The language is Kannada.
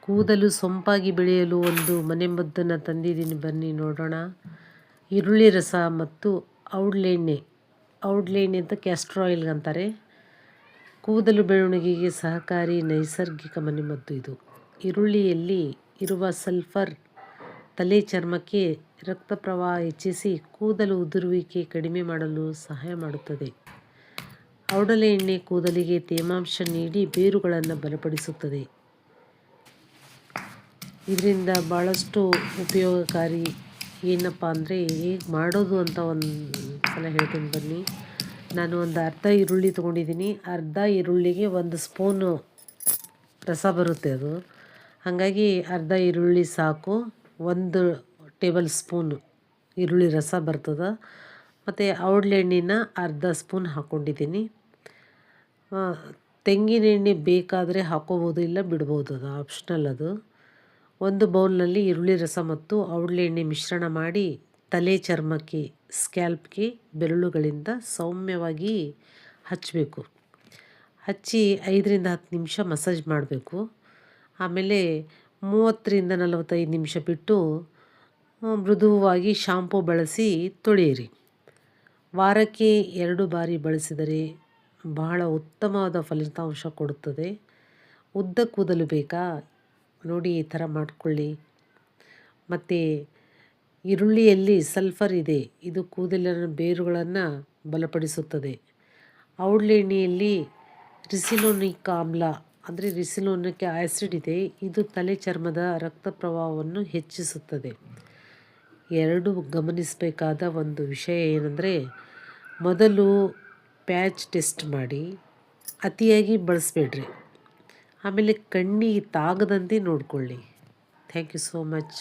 ಕೂದಲು ಸೊಂಪಾಗಿ ಬೆಳೆಯಲು ಒಂದು ಮನೆಮದ್ದನ್ನು ತಂದಿದ್ದೀನಿ, ಬನ್ನಿ ನೋಡೋಣ. ಈರುಳ್ಳಿ ರಸ ಮತ್ತು ಔಡ್ಲೆಣ್ಣೆ ಅಂತ ಕ್ಯಾಸ್ಟರ್ ಆಯಿಲ್ ಅಂತಾರೆ. ಕೂದಲು ಬೆಳವಣಿಗೆಗೆ ಸಹಕಾರಿ ನೈಸರ್ಗಿಕ ಮನೆಮದ್ದು ಇದು. ಈರುಳ್ಳಿಯಲ್ಲಿ ಇರುವ ಸಲ್ಫರ್ ತಲೆ ಚರ್ಮಕ್ಕೆ ರಕ್ತ ಪ್ರವಾಹ ಹೆಚ್ಚಿಸಿ ಕೂದಲು ಉದುರುವಿಕೆ ಕಡಿಮೆ ಮಾಡಲು ಸಹಾಯ ಮಾಡುತ್ತದೆ. ಔಡಲೆ ಎಣ್ಣೆ ಕೂದಲಿಗೆ ತೇವಾಂಶ ನೀಡಿ ಬೇರುಗಳನ್ನು ಬಲಪಡಿಸುತ್ತದೆ. ಇದರಿಂದ ಭಾಳಷ್ಟು ಉಪಯೋಗಕಾರಿ. ಏನಪ್ಪ ಅಂದರೆ ಹೇಗೆ ಮಾಡೋದು ಅಂತ ಒಂದು ಸಲ ಹೇಳ್ತೀನಿ ಬನ್ನಿ. ನಾನು ಒಂದು ಅರ್ಧ ಈರುಳ್ಳಿ ತೊಗೊಂಡಿದ್ದೀನಿ. ಅರ್ಧ ಈರುಳ್ಳಿಗೆ 1 ಸ್ಪೂನು ರಸ ಬರುತ್ತೆ ಅದು. ಹಾಗಾಗಿ ಅರ್ಧ ಈರುಳ್ಳಿ ಸಾಕು. 1 ಟೇಬಲ್ ಸ್ಪೂನು ಈರುಳ್ಳಿ ರಸ ಬರ್ತದೆ. ಮತ್ತು ಔಡ್ಲೆಣ್ಣೆನ ಅರ್ಧ ಸ್ಪೂನ್ ಹಾಕ್ಕೊಂಡಿದ್ದೀನಿ. ತೆಂಗಿನ ಎಣ್ಣೆ ಬೇಕಾದರೆ ಹಾಕೋಬೋದು, ಇಲ್ಲ ಬಿಡ್ಬೋದು, ಅದು ಆಪ್ಷನಲ್ ಅದು. 1 ಬೌಲ್ನಲ್ಲಿ ಈರುಳ್ಳಿ ರಸ ಮತ್ತು ಔಡ್ಲೆಣ್ಣೆ ಮಿಶ್ರಣ ಮಾಡಿ ತಲೆ ಚರ್ಮಕ್ಕೆ, ಸ್ಕ್ಯಾಲ್ಪ್ಗೆ ಬೆರಳುಗಳಿಂದ ಸೌಮ್ಯವಾಗಿ ಹಚ್ಚಬೇಕು. ಹಚ್ಚಿ 5ರಿಂದ 10 ನಿಮಿಷ ಮಸಾಜ್ ಮಾಡಬೇಕು. ಆಮೇಲೆ 30ರಿಂದ 45 ನಿಮಿಷ ಬಿಟ್ಟು ಮೃದುವಾಗಿ ಶಾಂಪೂ ಬಳಸಿ ತೊಳೆಯಿರಿ. ವಾರಕ್ಕೆ 2 ಬಾರಿ ಬಳಸಿದರೆ ಬಹಳ ಉತ್ತಮವಾದ ಫಲಿತಾಂಶ ಕೊಡುತ್ತದೆ. ಉದ್ದ ಕೂದಲು ಬೇಕಾ? ನೋಡಿ, ಈ ಥರ ಮಾಡಿಕೊಳ್ಳಿ. ಮತ್ತು ಈರುಳ್ಳಿಯಲ್ಲಿ ಸಲ್ಫರ್ ಇದೆ, ಇದು ಕೂದಲಿನ ಬೇರುಗಳನ್ನು ಬಲಪಡಿಸುತ್ತದೆ. ಔಡ್ಲೆಣ್ಣೆಯಲ್ಲಿ ರಿಸಿನೋನಿಕ್ ಆಮ್ಲ ಅಂದರೆ ರಿಸಿನೋನಿಕ್ ಆ್ಯಸಿಡ್ ಇದೆ, ಇದು ತಲೆ ಚರ್ಮದ ರಕ್ತ ಪ್ರವಾಹವನ್ನು ಹೆಚ್ಚಿಸುತ್ತದೆ. 2 ಗಮನಿಸಬೇಕಾದ ಒಂದು ವಿಷಯ ಏನಂದರೆ, ಮೊದಲು ಪ್ಯಾಚ್ ಟೆಸ್ಟ್ ಮಾಡಿ, ಅತಿಯಾಗಿ ಬಳಸಬೇಡ್ರಿ. ಆಮೇಲೆ ಕಣ್ಣಿಗೆ ತಾಗದಂತೆ ನೋಡಿಕೊಳ್ಳಿ. Thank you so much.